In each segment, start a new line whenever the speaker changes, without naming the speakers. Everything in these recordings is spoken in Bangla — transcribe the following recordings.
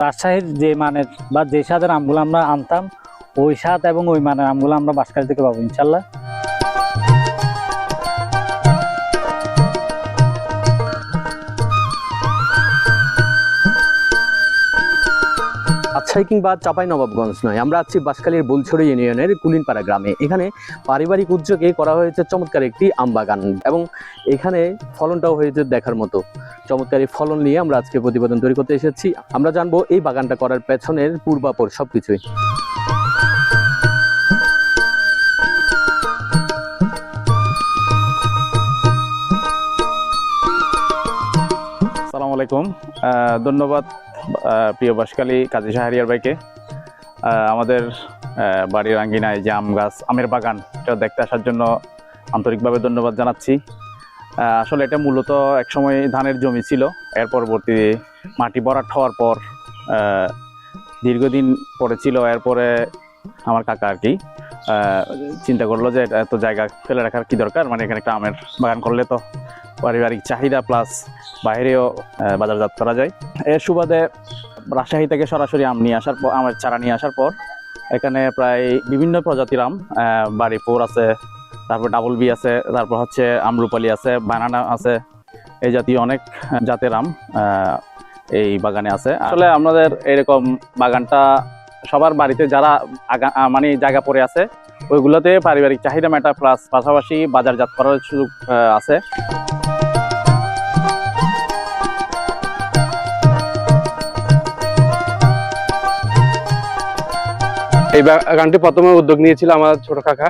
রাজশাহীর যে মানের বা যে স্বাদের আমগুলো আমরা আনতাম ওই স্বাদ এবং ওই মানের আমগুলো আমরা বাঁশখালী থেকে পাবো ইনশাল্লাহ।
রাজশাহী কিংবা চাঁপাইনবাবগঞ্জ নয়, আমরা আছি বাঁশখালীর বুলছড়ি ইউনিয়নের কুলিনপাড়া গ্রামে। এখানে পারিবারিক উদ্যোগে করা হয়েছে চমৎকার একটি আম বাগান এবং এখানে ফলনটাও হয়েছে দেখার মতো। চমৎকার এই ফলন নিয়ে আমরা আজকে প্রতিবেদন তৈরি করতে এসেছি। আমরা জানবো এই বাগানটা করার পেছনের পূর্বাপর সবকিছুই।
আসসালামু আলাইকুম, ধন্যবাদ প্রিয় বাঁশখালী কাজী শাহরিয়ার ভাইকে আমাদের বাড়ির আঙ্গিনায় যে আম গাছ, আমের বাগান, এটা দেখতে আসার জন্য আন্তরিকভাবে ধন্যবাদ জানাচ্ছি। আসলে এটা মূলত একসময় ধানের জমি ছিল, এর পরবর্তী মাটি ভরাট হওয়ার পর দীর্ঘদিন পরে ছিল। এরপরে আমার কাকা আর কি চিন্তা করলো যে এত জায়গা ফেলে রাখার কি দরকার, মানে এখানে একটা আমের বাগান করলে তো পারিবারিক চাহিদা প্লাস বাইরেও বাজারজাত করা যায়। এর সুবাদে রাজশাহী থেকে সরাসরি আম নিয়ে আসার পর, আমের চারা নিয়ে আসার পর এখানে প্রায় বিভিন্ন প্রজাতির আম, বাড়িপুর আছে, তারপর ডাবল বি আছে, তারপর হচ্ছে আমরুপালি আছে, বানানা আছে, এই জাতীয় অনেক জাতের আম এই বাগানে আছে। আসলে আমাদের এরকম বাগানটা সবার বাড়িতে যারা মানে জায়গা পড়ে আছে ওইগুলোতে পারিবারিক চাহিদা মেটা প্লাস পাশাপাশি বাজারজাত করার সুযোগ আছে।
এই বাগানটি প্রথমে উদ্যোগ নিয়েছিল আমার ছোট কাকা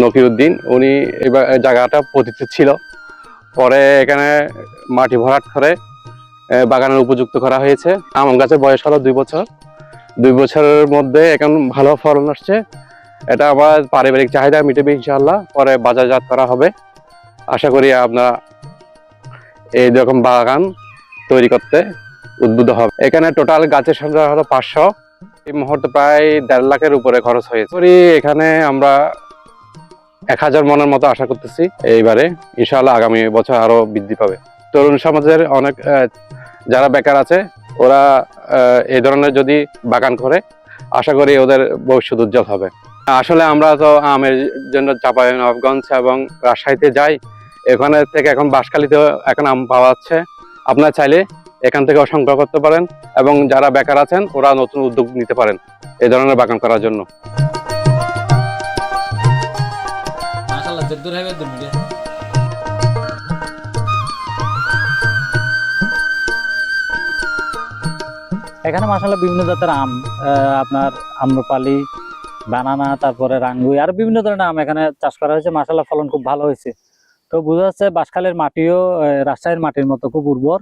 নকিউদ্দিন। উনি এই জায়গাটা পতিত ছিল, পরে এখানে মাটি ভরাট করে বাগানের উপযুক্ত করা হয়েছে। আম গাছের বয়স হলো 2 বছর। 2 বছরের মধ্যে এখন ভালো ফলন আসছে। এটা আবার পারিবারিক চাহিদা মিটবে ইনশাআল্লাহ, পরে বাজারজাত করা হবে। আশা করি আপনারা এইরকম বাগান তৈরি করতে উদ্বুদ্ধ হবে। এখানে টোটাল গাছের সংখ্যা হলো 500। এই মুহূর্তে প্রায় 1.5 লাখের উপরে খরচ হয়েছে। এখানে আমরা 1000 মনের মতো আশা করতেছি এইবারে। ইনশাআল্লাহ আগামী বছর আরো বৃদ্ধি পাবে। তরুণ সমাজের অনেক যারা বেকার আছে ওরা এই ধরনের যদি বাগান করে আশা করি ওদের ভবিষ্যৎ উজ্জ্বল হবে। আসলে আমরা তো আমের জন্য চাঁপাইনবাবগঞ্জ এবং রাজশাহীতে যাই, এখানে থেকে এখন বাঁশখালীতেও এখন আম পাওয়া যাচ্ছে। আপনারা চাইলে এখান থেকে সংগ্রহ করতে পারেন এবং যারা বেকার আছেন ওরা নতুন উদ্যোগ নিতে পারেন এই ধরনের বাগান করার জন্য।
এখানে মাশাআল্লাহ বিভিন্ন জাতের আম, আপনার আম্রপালি, বানানা, তারপরে রাঙ্গুই, আর বিভিন্ন ধরনের আম এখানে চাষ করা হয়েছে। মাশাআল্লাহ ফলন খুব ভালো হয়েছে। তো বোঝা যাচ্ছে বাঁশখালীর মাটিও রাজশাহীর মাটির মতো খুব উর্বর।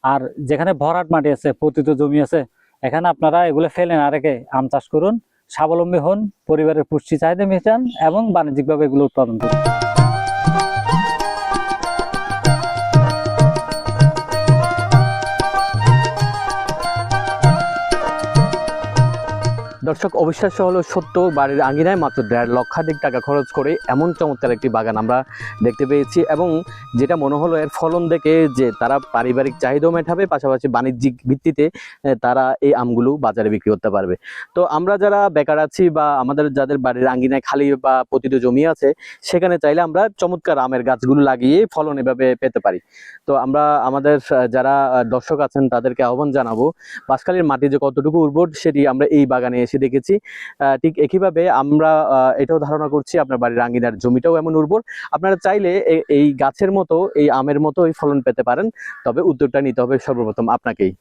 আর যেখানে ভরাট মাটি আছে, পতিত জমি আছে, এখানে আপনারা এগুলো ফেলে না রেখে আম চাষ করুন, স্বাবলম্বী হন, পরিবারের পুষ্টি চাহিদা মেটান এবং বাণিজ্যিকভাবে এগুলো উৎপাদন করুন।
দর্শক, অবিশ্বাস্য হলো সত্য, বাড়ির আঙ্গিনায় মাত্র 1.5 লক্ষাধিক টাকা খরচ করে এমন চমৎকার একটি বাগান আমরা দেখতে পেয়েছি। এবং যেটা মনে হলো এর ফলন দেখে যে তারা পারিবারিক চাহিদাও মেটাবে, পাশাপাশি বাণিজ্যিক ভিত্তিতে তারা এই আমগুলো বাজারে বিক্রি করতে পারবে। তো আমরা যারা বেকার আছি বা আমাদের যাদের বাড়ির আঙ্গিনায় খালি বা পতিত জমি আছে, সেখানে চাইলে আমরা চমৎকার আমের গাছগুলো লাগিয়ে ফলন এভাবে পেতে পারি। তো আমরা আমাদের যারা দর্শক আছেন তাদেরকে আহ্বান জানাবো, বাঁশখালীর মাটি যে কতটুকু উর্বর সেটি আমরা এই বাগানে এসে দেখেছি। ঠিক একইভাবে আমরা এটাও ধারণা করছি আপনার বাড়ির আঙ্গিনার জমিটাও এমন উর্বর। আপনারা চাইলে এই গাছের মতো, এই আমের মতো এই ফলন পেতে পারেন, তবে উদ্যোগটা নিতে হবে সর্বপ্রথম আপনাকেই।